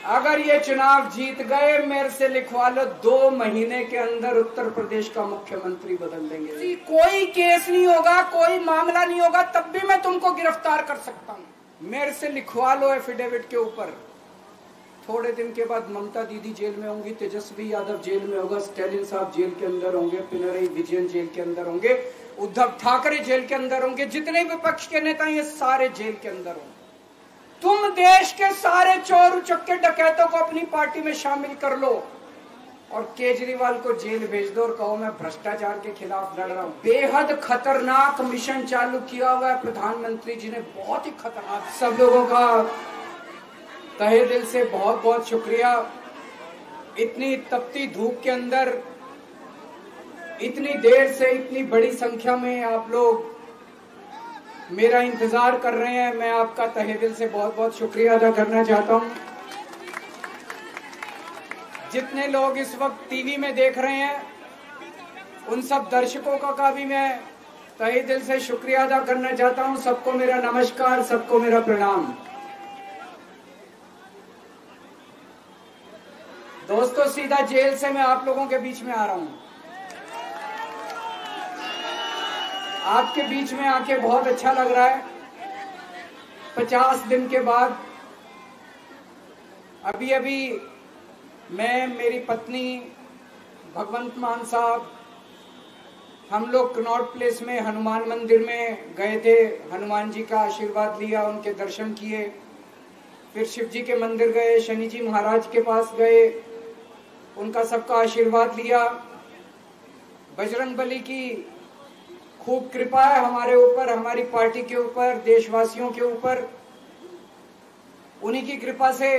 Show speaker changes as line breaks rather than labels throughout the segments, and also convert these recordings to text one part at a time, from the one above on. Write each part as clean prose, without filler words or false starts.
अगर ये चुनाव जीत गए, मेरे से लिखवा लो, 2 महीने के अंदर उत्तर प्रदेश का मुख्यमंत्री बदल देंगे। कोई केस नहीं होगा, कोई मामला नहीं होगा, तब भी मैं तुमको गिरफ्तार कर सकता हूं। मेरे से लिखवा लो एफिडेविट के ऊपर। थोड़े दिन के बाद ममता दीदी जेल में होंगी, तेजस्वी यादव जेल में होगा, स्टैलिन साहब जेल के अंदर होंगे, पिनरई विजयन जेल के अंदर होंगे, उद्धव ठाकरे जेल के अंदर होंगे, जितने विपक्ष के नेता ये सारे जेल के अंदर होंगे। तुम देश के सारे चोर उचक्के डकैतों को अपनी पार्टी में शामिल कर लो और केजरीवाल को जेल भेज दो और कहो मैं भ्रष्टाचार के खिलाफ लड़ रहा हूं। बेहद खतरनाक मिशन चालू किया हुआ है प्रधानमंत्री जी ने, बहुत ही खतरनाक। सब लोगों का तहे दिल से बहुत बहुत शुक्रिया। इतनी तपती धूप के अंदर इतनी देर से इतनी बड़ी संख्या में आप लोग मेरा इंतजार कर रहे हैं, मैं आपका तहे दिल से बहुत बहुत शुक्रिया अदा करना चाहता हूं। जितने लोग इस वक्त टीवी में देख रहे हैं, उन सब दर्शकों का भी मैं तहे दिल से शुक्रिया अदा करना चाहता हूं। सबको मेरा नमस्कार, सबको मेरा प्रणाम। दोस्तों, सीधा जेल से मैं आप लोगों के बीच में आ रहा हूं। आपके बीच में आके बहुत अच्छा लग रहा है। 50 दिन के बाद अभी अभी मैं, मेरी पत्नी, भगवंत मान साहब, हम लोग कनॉट प्लेस में हनुमान मंदिर में गए थे। हनुमान जी का आशीर्वाद लिया, उनके दर्शन किए, फिर शिव जी के मंदिर गए, शनि जी महाराज के पास गए, उनका सबका आशीर्वाद लिया। बजरंगबली की खूब कृपा है हमारे ऊपर, हमारी पार्टी के ऊपर, देशवासियों के ऊपर। उन्हीं की कृपा से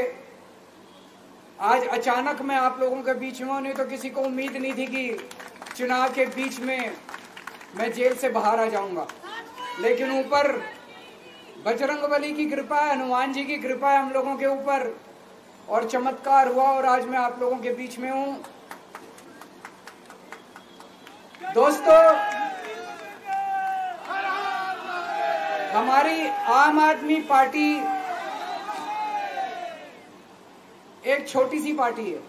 आज अचानक मैं आप लोगों के बीच में हूं। नहीं तो किसी को उम्मीद नहीं थी कि चुनाव के बीच में मैं जेल से बाहर आ जाऊंगा, लेकिन ऊपर बजरंगबली की कृपा है, हनुमान जी की कृपा है हम लोगों के ऊपर, और चमत्कार हुआ और आज मैं आप लोगों के बीच में हूं। दोस्तों, हमारी आम आदमी पार्टी एक छोटी सी पार्टी है,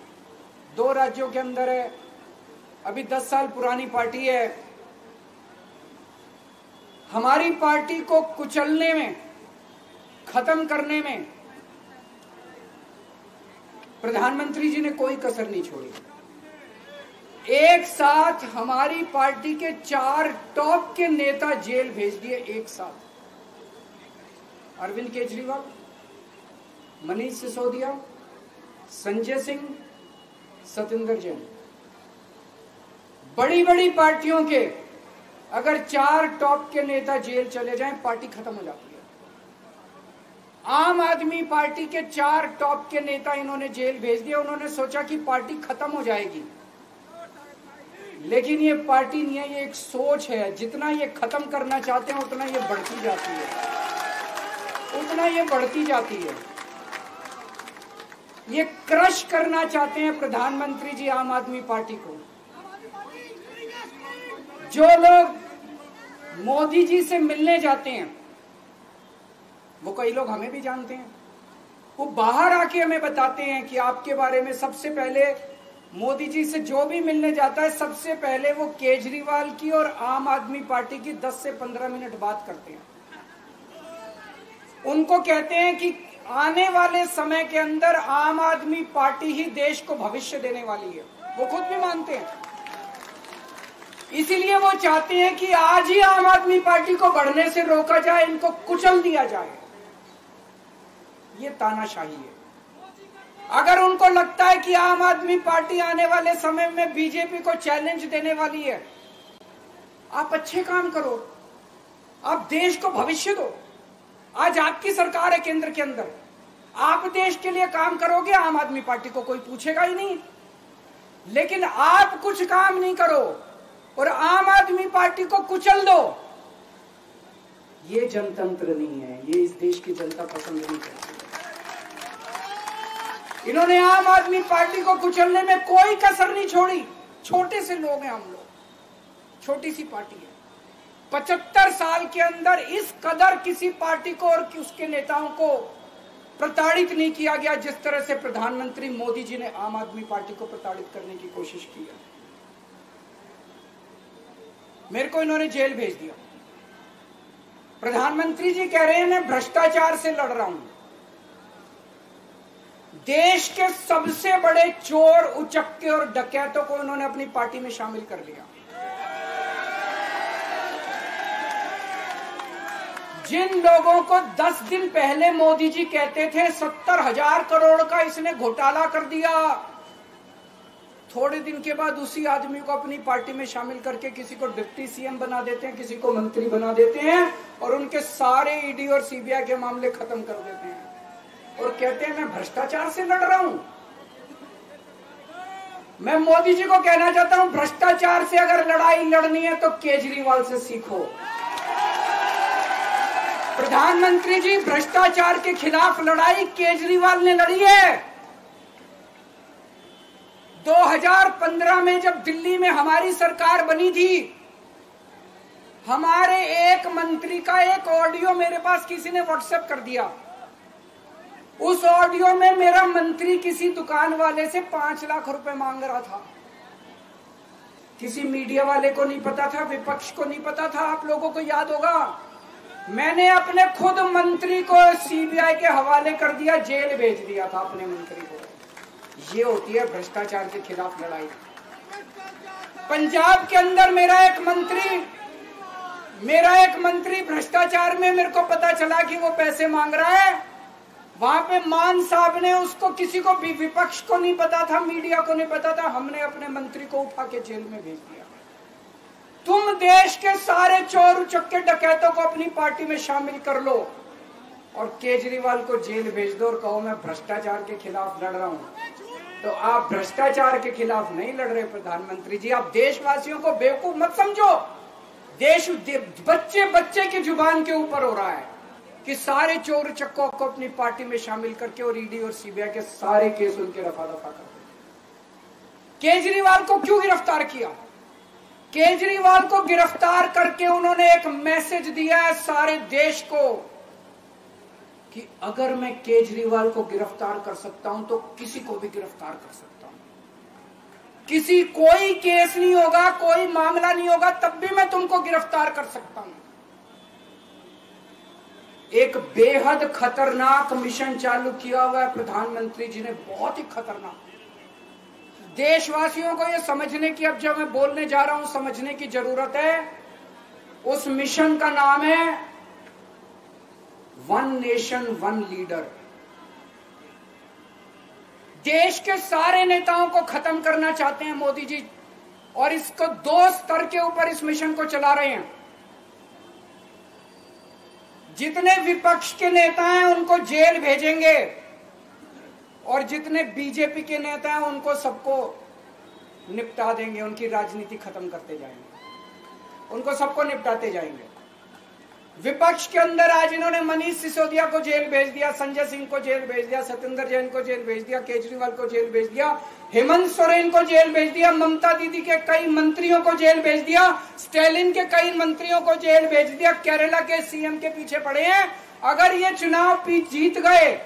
2 राज्यों के अंदर है, अभी 10 साल पुरानी पार्टी है। हमारी पार्टी को कुचलने में, खत्म करने में प्रधानमंत्री जी ने कोई कसर नहीं छोड़ी। एक साथ हमारी पार्टी के 4 टॉप के नेता जेल भेज दिए एक साथ। अरविंद केजरीवाल, मनीष सिसोदिया, संजय सिंह, सतिंदर जैन। बड़ी बड़ी पार्टियों के अगर 4 टॉप के नेता जेल चले जाएं, पार्टी खत्म हो जाती है। आम आदमी पार्टी के 4 टॉप के नेता इन्होंने जेल भेज दिए। उन्होंने सोचा कि पार्टी खत्म हो जाएगी, लेकिन ये पार्टी नहीं है, ये एक सोच है। जितना ये खत्म करना चाहते हैं उतना ये बढ़ती जाती है, उतना ये बढ़ती जाती है। ये क्रश करना चाहते हैं प्रधानमंत्री जी आम आदमी पार्टी को। जो लोग मोदी जी से मिलने जाते हैं, वो कई लोग हमें भी जानते हैं, वो बाहर आके हमें बताते हैं कि आपके बारे में सबसे पहले मोदी जी से जो भी मिलने जाता है, सबसे पहले वो केजरीवाल की और आम आदमी पार्टी की 10 से 15 मिनट बात करते हैं। उनको कहते हैं कि आने वाले समय के अंदर आम आदमी पार्टी ही देश को भविष्य देने वाली है। वो खुद भी मानते हैं। इसीलिए वो चाहते हैं कि आज ही आम आदमी पार्टी को बढ़ने से रोका जाए, इनको कुचल दिया जाए। ये तानाशाही है। अगर उनको लगता है कि आम आदमी पार्टी आने वाले समय में बीजेपी को चैलेंज देने वाली है, आप अच्छे काम करो, आप देश को भविष्य दो। आज आपकी सरकार है केंद्र के अंदर, आप देश के लिए काम करोगे, आम आदमी पार्टी को कोई पूछेगा ही नहीं। लेकिन आप कुछ काम नहीं करो और आम आदमी पार्टी को कुचल दो, ये जनतंत्र नहीं है, ये इस देश की जनता पसंद नहीं करती। इन्होंने आम आदमी पार्टी को कुचलने में कोई कसर नहीं छोड़ी। छोटे से लोग हैं हम लोग, छोटी सी पार्टी है। 75 साल के अंदर इस कदर किसी पार्टी को और उसके नेताओं को प्रताड़ित नहीं किया गया जिस तरह से प्रधानमंत्री मोदी जी ने आम आदमी पार्टी को प्रताड़ित करने की कोशिश की है। मेरे को इन्होंने जेल भेज दिया। प्रधानमंत्री जी कह रहे हैं मैं भ्रष्टाचार से लड़ रहा हूं। देश के सबसे बड़े चोर, उचक्के और डकैतों को उन्होंने अपनी पार्टी में शामिल कर लिया। जिन लोगों को 10 दिन पहले मोदी जी कहते थे 70,000 करोड़ का इसने घोटाला कर दिया, थोड़े दिन के बाद उसी आदमी को अपनी पार्टी में शामिल करके किसी को डिप्टी सीएम बना देते हैं, किसी को मंत्री बना देते हैं और उनके सारे ईडी और सीबीआई के मामले खत्म कर देते हैं और कहते हैं मैं भ्रष्टाचार से लड़ रहा हूं। मैं मोदी जी को कहना चाहता हूं, भ्रष्टाचार से अगर लड़ाई लड़नी है तो केजरीवाल से सीखो। प्रधानमंत्री जी, भ्रष्टाचार के खिलाफ लड़ाई केजरीवाल ने लड़ी है। 2015 में जब दिल्ली में हमारी सरकार बनी थी, हमारे एक मंत्री का एक ऑडियो मेरे पास किसी ने व्हाट्सएप कर दिया। उस ऑडियो में मेरा मंत्री किसी दुकान वाले से 5 लाख रुपए मांग रहा था। किसी मीडिया वाले को नहीं पता था, विपक्ष को नहीं पता था। आप लोगों को याद होगा, मैंने अपने खुद मंत्री को सीबीआई के हवाले कर दिया, जेल भेज दिया था अपने मंत्री को। ये होती है भ्रष्टाचार के खिलाफ लड़ाई। पंजाब के अंदर मेरा एक मंत्री भ्रष्टाचार में, मेरे को पता चला कि वो पैसे मांग रहा है। वहां पे मान साहब ने उसको, किसी को भी, विपक्ष को नहीं पता था, मीडिया को नहीं पता था, हमने अपने मंत्री को उठा के जेल में भेज दिया। तुम देश के सारे चोर उचक्के डकैतों को अपनी पार्टी में शामिल कर लो और केजरीवाल को जेल भेज दो और कहो मैं भ्रष्टाचार के खिलाफ लड़ रहा हूं। तो आप भ्रष्टाचार के खिलाफ नहीं लड़ रहे प्रधानमंत्री जी। आप देशवासियों को बेवकूफ मत समझो। देश बच्चे बच्चे की जुबान के ऊपर हो रहा है कि सारे चोर उचक्कों को अपनी पार्टी में शामिल करके और ईडी और सीबीआई के सारे केस उनके रफा दफा कर दो। केजरीवाल को क्यों गिरफ्तार किया? केजरीवाल को गिरफ्तार करके उन्होंने एक मैसेज दिया है सारे देश को कि अगर मैं केजरीवाल को गिरफ्तार कर सकता हूं तो किसी को भी गिरफ्तार कर सकता हूं। कोई केस नहीं होगा, कोई मामला नहीं होगा, तब भी मैं तुमको गिरफ्तार कर सकता हूं। एक बेहद खतरनाक मिशन चालू किया हुआ है प्रधानमंत्री जी ने, बहुत ही खतरनाक। देशवासियों को यह समझने की, अब जब मैं बोलने जा रहा हूं, समझने की जरूरत है। उस मिशन का नाम है वन नेशन वन लीडर। देश के सारे नेताओं को खत्म करना चाहते हैं मोदी जी और इसको 2 स्तर के ऊपर इस मिशन को चला रहे हैं। जितने विपक्ष के नेता हैं उनको जेल भेजेंगे और जितने बीजेपी के नेता हैं उनको सबको निपटा देंगे, उनकी राजनीति खत्म करते जाएंगे, उनको सबको निपटाते जाएंगे। विपक्ष के अंदर आज इन्होंने मनीष सिसोदिया को जेल भेज दिया, संजय सिंह को जेल भेज दिया, सत्येंद्र जैन को जेल भेज दिया, केजरीवाल को जेल भेज दिया, हेमंत सोरेन को जेल भेज दिया, ममता दीदी के कई मंत्रियों को जेल भेज दिया, स्टालिन के कई मंत्रियों को जेल भेज दिया, केरला के सीएम के पीछे पड़े हैं। अगर ये चुनाव जीत गए,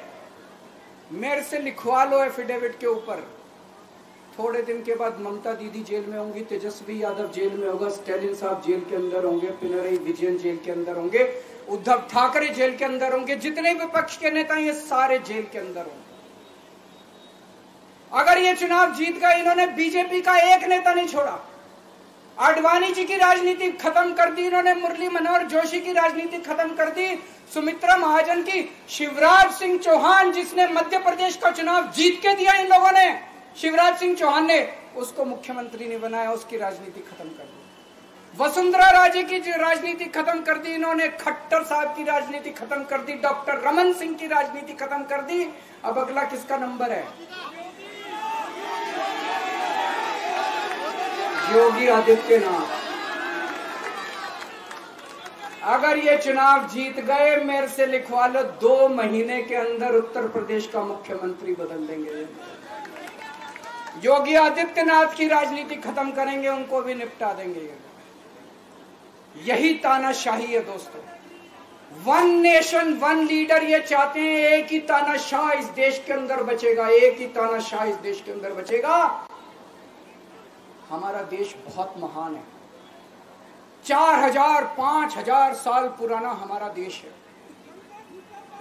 मेरे से लिखवा लो एफिडेविट के ऊपर, थोड़े दिन के बाद ममता दीदी जेल में होंगी, तेजस्वी यादव जेल में होगा, स्टालिन साहब जेल के अंदर होंगे, पिनरई विजयन जेल के अंदर होंगे, उद्धव ठाकरे जेल के अंदर होंगे, जितने विपक्ष के नेता ये सारे जेल के अंदर होंगे। अगर ये चुनाव जीत गए, इन्होंने बीजेपी का एक नेता नहीं छोड़ा। आडवाणी जी की राजनीति खत्म कर दी इन्होंने, मुरली मनोहर जोशी की राजनीति खत्म कर दी, सुमित्रा महाजन की, शिवराज सिंह चौहान जिसने मध्य प्रदेश का चुनाव जीत के दिया इन लोगों ने, शिवराज सिंह चौहान ने उसको मुख्यमंत्री नहीं बनाया, उसकी राजनीति खत्म कर दी। वसुंधरा राजे की राजनीति खत्म कर दी इन्होंने, खट्टर साहब की राजनीति खत्म कर दी, डॉक्टर रमन सिंह की राजनीति खत्म कर दी। अब अगला किसका नंबर है? योगी आदित्यनाथ। अगर ये चुनाव जीत गए, मेरे से लिखवा लो, 2 महीने के अंदर उत्तर प्रदेश का मुख्यमंत्री बदल देंगे। योगी आदित्यनाथ की राजनीति खत्म करेंगे, उनको भी निपटा देंगे। यही तानाशाही है दोस्तों। वन नेशन वन लीडर ये चाहते हैं, एक ही तानाशाह इस देश के अंदर बचेगा, एक ही तानाशाह इस देश के अंदर बचेगा। हमारा देश बहुत महान है, 4000 5000 साल पुराना हमारा देश है।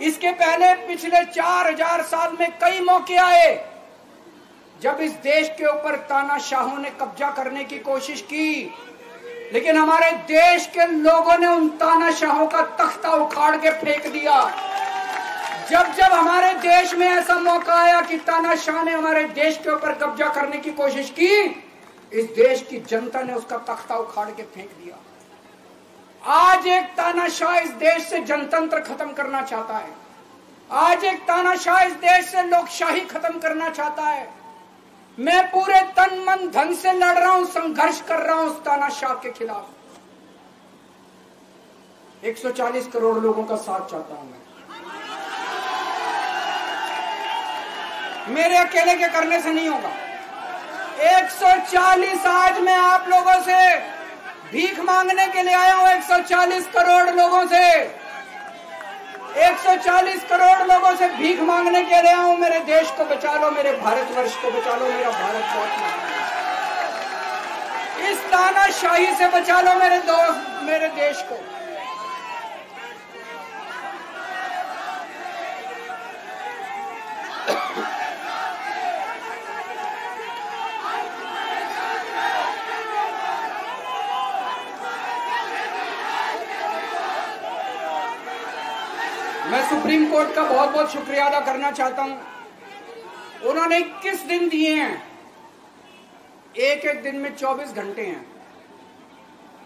इसके पहले पिछले 4000 साल में कई मौके आए जब इस देश के ऊपर तानाशाहों ने कब्जा करने की कोशिश की, लेकिन हमारे देश के लोगों ने उन तानाशाहों का तख्ता उखाड़ के फेंक दिया। जब जब हमारे देश में ऐसा मौका आया कि तानाशाह ने हमारे देश के ऊपर कब्जा करने की कोशिश की, इस देश की जनता ने उसका तख्ता उखाड़ के फेंक दिया। आज एक तानाशाह इस देश से जनतंत्र खत्म करना चाहता है, आज एक तानाशाह इस देश से लोकशाही खत्म करना चाहता है। मैं पूरे तन मन धन से लड़ रहा हूं, संघर्ष कर रहा हूं उस तानाशाह के खिलाफ। 140 करोड़ लोगों का साथ चाहता हूं मैं। मेरे अकेले के करने से नहीं होगा। 140 आज मैं आप लोगों से भीख मांगने के लिए आया हूं, 140 करोड़ लोगों से, 140 करोड़ लोगों से भीख मांगने के लिए आया हूं। मेरे देश को बचा लो, मेरे भारतवर्ष को बचा लो, मेरा भारत बहुत महान है। इस तानाशाही से बचा लो मेरे दोस्त, मेरे देश को। मैं सुप्रीम कोर्ट का बहुत बहुत शुक्रिया अदा करना चाहता हूं। उन्होंने 21 दिन दिए हैं, एक एक दिन में 24 घंटे हैं।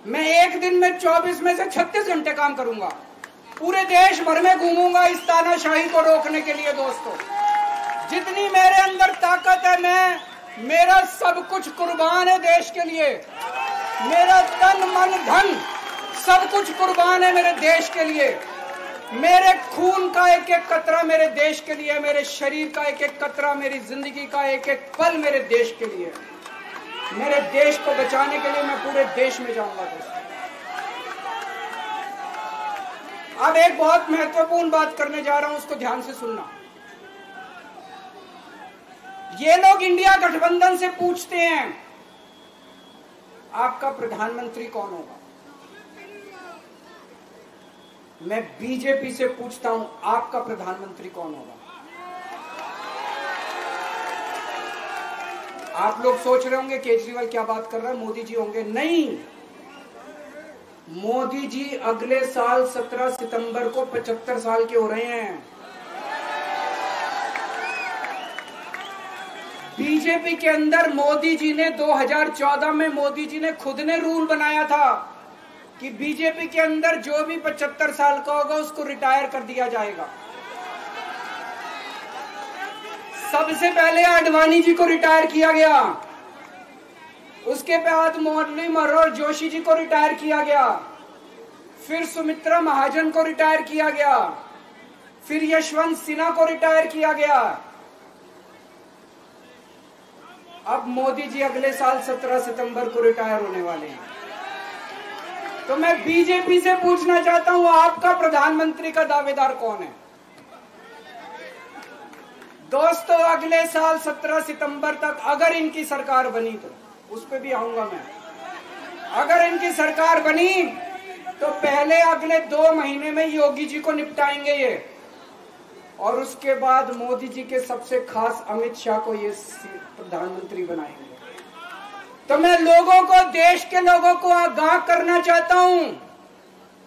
मैं एक दिन में 24 में से 36 घंटे काम करूंगा, पूरे देश भर में घूमूंगा इस तानाशाही को रोकने के लिए। दोस्तों, जितनी मेरे अंदर ताकत है, मेरा सब कुछ कुर्बान है देश के लिए। मेरा तन मन धन सब कुछ कुर्बान है मेरे देश के लिए। मेरे खून का एक एक कतरा मेरे देश के लिए, मेरे शरीर का एक एक कतरा, मेरी जिंदगी का एक एक पल मेरे देश के लिए। मेरे देश को बचाने के लिए मैं पूरे देश में जाऊंगा दोस्तों। अब एक बहुत महत्वपूर्ण बात करने जा रहा हूं, उसको ध्यान से सुनना। ये लोग इंडिया गठबंधन से पूछते हैं आपका प्रधानमंत्री कौन होगा। मैं बीजेपी से पूछता हूं आपका प्रधानमंत्री कौन होगा। आप लोग सोच रहे होंगे केजरीवाल क्या बात कर रहा है, मोदी जी होंगे। नहीं, मोदी जी अगले साल 17 सितंबर को 75 साल के हो रहे हैं। बीजेपी के अंदर मोदी जी ने 2014 में मोदी जी ने खुद ने रूल बनाया था कि बीजेपी के अंदर जो भी 75 साल का होगा उसको रिटायर कर दिया जाएगा। सबसे पहले आडवाणी जी को रिटायर किया गया, उसके बाद मुरली मनोहर जोशी जी को रिटायर किया गया, फिर सुमित्रा महाजन को रिटायर किया गया, फिर यशवंत सिन्हा को रिटायर किया गया। अब मोदी जी अगले साल 17 सितंबर को रिटायर होने वाले हैं। तो मैं बीजेपी से पूछना चाहता हूं आपका प्रधानमंत्री का दावेदार कौन है। दोस्तों, अगले साल 17 सितंबर तक अगर इनकी सरकार बनी, तो उस पर भी आऊंगा मैं। अगर इनकी सरकार बनी तो पहले अगले 2 महीने में योगी जी को निपटाएंगे ये, और उसके बाद मोदी जी के सबसे खास अमित शाह को ये प्रधानमंत्री बनाएंगे। तो मैं लोगों को, देश के लोगों को आगाह करना चाहता हूं,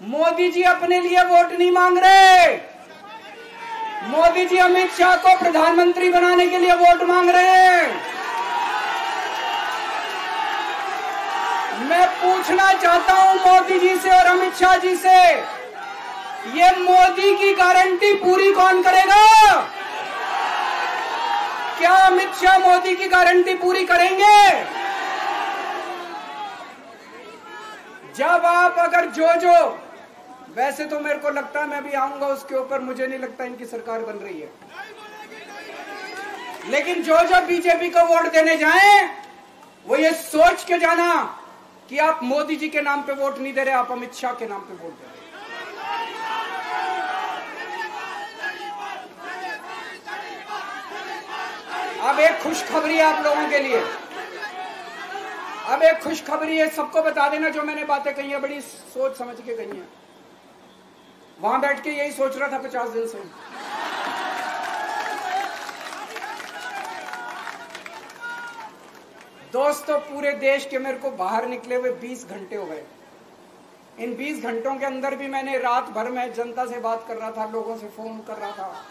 मोदी जी अपने लिए वोट नहीं मांग रहे। मोदी जी अमित शाह को प्रधानमंत्री बनाने के लिए वोट मांग रहे हैं। मैं पूछना चाहता हूं मोदी जी से और अमित शाह जी से, ये मोदी की गारंटी पूरी कौन करेगा? क्या अमित शाह मोदी की गारंटी पूरी करेंगे? जब आप अगर जो वैसे तो मेरे को लगता है मैं भी आऊंगा उसके ऊपर, मुझे नहीं लगता इनकी सरकार बन रही है, लेकिन जो बीजेपी को वोट देने जाएं वो ये सोच के जाना कि आप मोदी जी के नाम पे वोट नहीं दे रहे, आप अमित शाह के नाम पे वोट दे रहे। अब एक खुशखबरी है आप लोगों के लिए, अब एक खुशखबरी है, सबको बता देना जो मैंने बातें कही है बड़ी सोच समझ के कही है। वहां बैठ के यही सोच रहा था 50 दिन से। दोस्तों पूरे देश के मेरे को बाहर निकले हुए 20 घंटे हो गए। इन 20 घंटों के अंदर भी मैंने रात भर में जनता से बात कर रहा था, लोगों से फोन कर रहा था।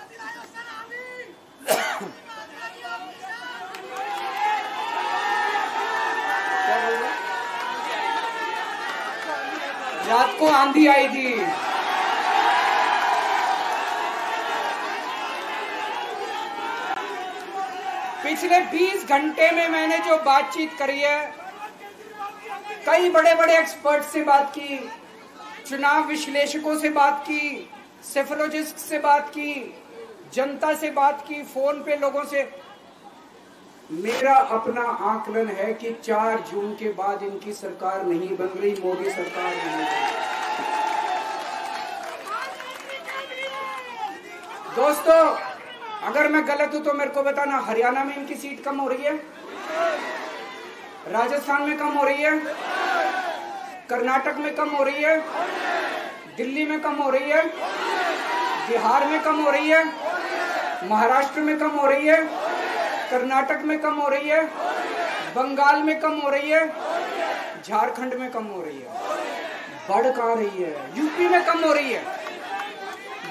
रात को आंधी आई थी, पिछले 20 घंटे में मैंने जो बातचीत करी है, कई बड़े बड़े एक्सपर्ट से बात की, चुनाव विश्लेषकों से बात की, सेफोलॉजिस्ट से बात की, जनता से बात की, फोन पे लोगों से। मेरा अपना आकलन है कि 4 जून के बाद इनकी सरकार नहीं बन रही, मोदी सरकार नहीं बन रही। दोस्तों अगर मैं गलत हूं तो मेरे को बताना। हरियाणा में इनकी सीट कम हो रही है, राजस्थान में कम हो रही है, कर्नाटक में कम हो रही है, दिल्ली में कम हो रही है, बिहार में कम हो रही है, महाराष्ट्र में कम हो रही है, कर्नाटक में कम हो रही है, बंगाल में कम हो रही है, झारखंड में कम हो रही है। बढ़ कहां रही है? यूपी में कम हो रही है,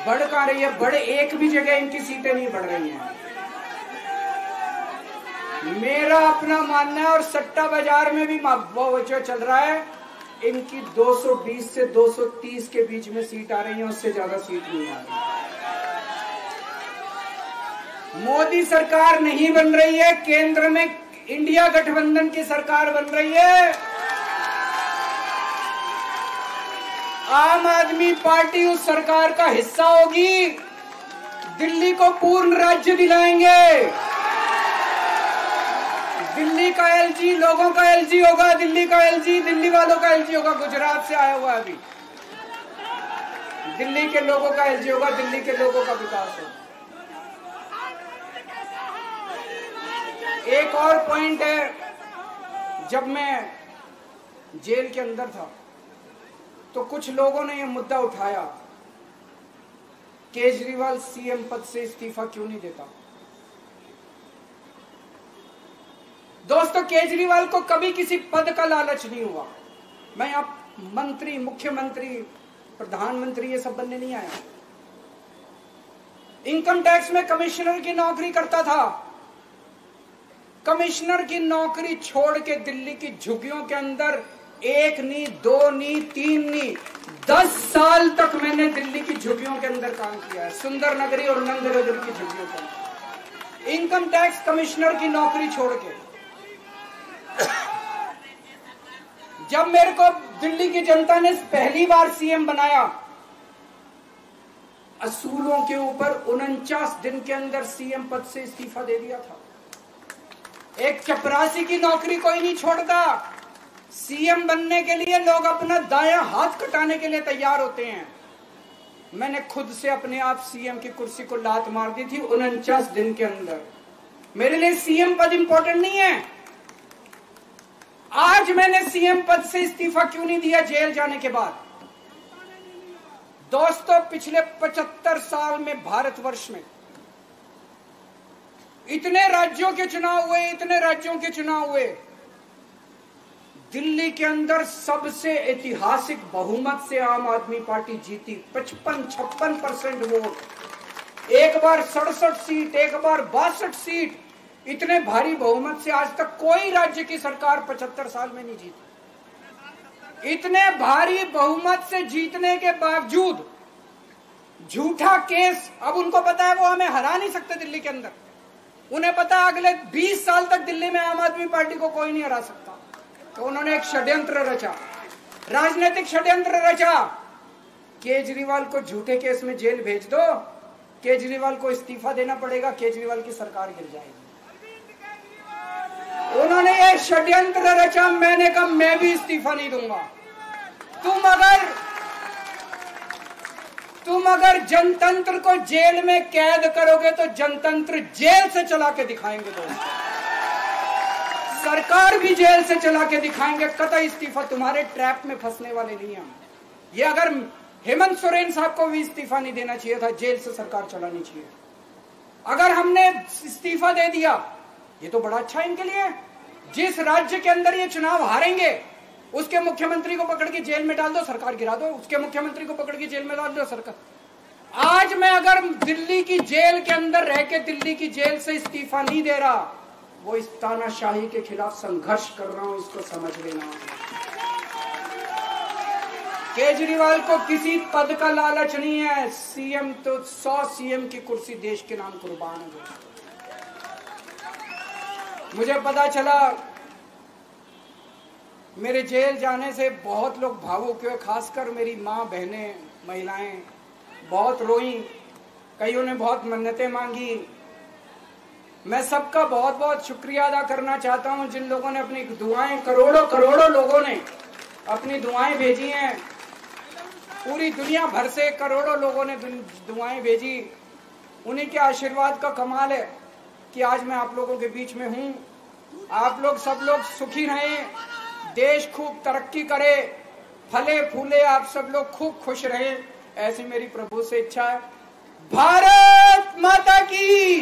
बढ़ कहां रही है? बड़े एक भी जगह इनकी सीटें नहीं बढ़ रही हैं। मेरा अपना मानना है, और सट्टा बाजार में भी जो चल रहा है, इनकी 220 से 230 के बीच में सीट आ रही है, उससे ज्यादा सीट नहीं आ रही। मोदी सरकार नहीं बन रही है, केंद्र में इंडिया गठबंधन की सरकार बन रही है। आम आदमी पार्टी उस सरकार का हिस्सा होगी। दिल्ली को पूर्ण राज्य दिलाएंगे। दिल्ली का एलजी लोगों का एलजी होगा, दिल्ली का एलजी दिल्ली वालों का एलजी होगा। गुजरात से आया हुआ अभी, दिल्ली के लोगों का एलजी होगा, दिल्ली के लोगों का विकास होगा। एक और पॉइंट है, जब मैं जेल के अंदर था तो कुछ लोगों ने यह मुद्दा उठाया, केजरीवाल सीएम पद से इस्तीफा क्यों नहीं देता। दोस्तों केजरीवाल को कभी किसी पद का लालच नहीं हुआ। मैं आप मंत्री, मुख्यमंत्री, प्रधानमंत्री ये सब बनने नहीं आया। इनकम टैक्स में कमिश्नर की नौकरी करता था। कमिश्नर की नौकरी छोड़ के दिल्ली की झुग्गियों के अंदर 1 नहीं, 2 नहीं, 3 नहीं, 10 साल तक मैंने दिल्ली की झुग्गियों के अंदर काम किया है, सुंदर नगरी और नंदनगर की झुग्गियों के अंदर, इनकम टैक्स कमिश्नर की नौकरी छोड़ के। जब मेरे को दिल्ली की जनता ने पहली बार सीएम बनाया, असूलों के ऊपर 49 दिन के अंदर सीएम पद से इस्तीफा दे दिया था। एक चपरासी की नौकरी कोई नहीं छोड़ता। सीएम बनने के लिए लोग अपना दायां हाथ कटाने के लिए तैयार होते हैं। मैंने खुद से अपने आप सीएम की कुर्सी को लात मार दी थी 49 दिन के अंदर। मेरे लिए सीएम पद इंपॉर्टेंट नहीं है। आज मैंने सीएम पद से इस्तीफा क्यों नहीं दिया जेल जाने के बाद? दोस्तों पिछले 75 साल में भारतवर्ष में इतने राज्यों के चुनाव हुए, इतने राज्यों के चुनाव हुए, दिल्ली के अंदर सबसे ऐतिहासिक बहुमत से आम आदमी पार्टी जीती। 55-56% वोट, एक बार 67 सीट, एक बार 62 सीट। इतने भारी बहुमत से आज तक कोई राज्य की सरकार 75 साल में नहीं जीती। इतने भारी बहुमत से जीतने के बावजूद झूठा केस, अब उनको पता है वो हमें हरा नहीं सकते दिल्ली के अंदर। उन्हें पता है अगले 20 साल तक दिल्ली में आम आदमी पार्टी को कोई नहीं हरा सकता। तो उन्होंने एक षड्यंत्र रचा, राजनीतिक षड्यंत्र रचा। केजरीवाल को झूठे केस में जेल भेज दो, केजरीवाल को इस्तीफा देना पड़ेगा, केजरीवाल की सरकार गिर जाएगी। उन्होंने ये षड्यंत्र रचा। मैंने कहा मैं भी इस्तीफा नहीं दूंगा। तुम अगर जनतंत्र को जेल में कैद करोगे तो जनतंत्र जेल से चला के दिखाएंगे दोस्तों, सरकार भी जेल से चला के दिखाएंगे। कतई इस्तीफा, तुम्हारे ट्रैप में फंसने वाले नहीं हम। ये अगर हेमंत सोरेन साहब को भी इस्तीफा नहीं देना चाहिए था, जेल से सरकार चलानी चाहिए। अगर हमने इस्तीफा दे दिया, ये तो बड़ा अच्छा इनके लिए। जिस राज्य के अंदर ये चुनाव हारेंगे उसके मुख्यमंत्री को पकड़ के जेल में डाल दो, सरकार गिरा दो। उसके मुख्यमंत्री को पकड़ के जेल में डाल दो, सरकार। आज मैं अगर दिल्ली की जेल के अंदर रह के दिल्ली की जेल से इस्तीफा नहीं दे रहा, वो इस तानाशाही के खिलाफ संघर्ष कर रहा हूं, इसको समझ लेना। केजरीवाल को किसी पद का लालच नहीं है। सीएम तो 100 सीएम की कुर्सी देश के नाम कुर्बान है। मुझे पता चला मेरे जेल जाने से बहुत लोग भावुक हुए, खासकर मेरी माँ, बहनें, महिलाएं बहुत रोई, कईयों ने बहुत मन्नतें मांगी। मैं सबका बहुत बहुत शुक्रिया अदा करना चाहता हूं जिन लोगों ने अपनी दुआएं, करोड़ों लोगों ने अपनी दुआएं भेजी हैं। पूरी दुनिया भर से करोड़ों लोगों ने दुआएं भेजी। उन्हीं के आशीर्वाद का कमाल है कि आज मैं आप लोगों के बीच में हूं। आप लोग सब लोग सुखी रहें, देश खूब तरक्की करे, फले फूले, आप सब लोग खूब खुश रहें, ऐसी मेरी प्रभु से इच्छा है। भारत माता की।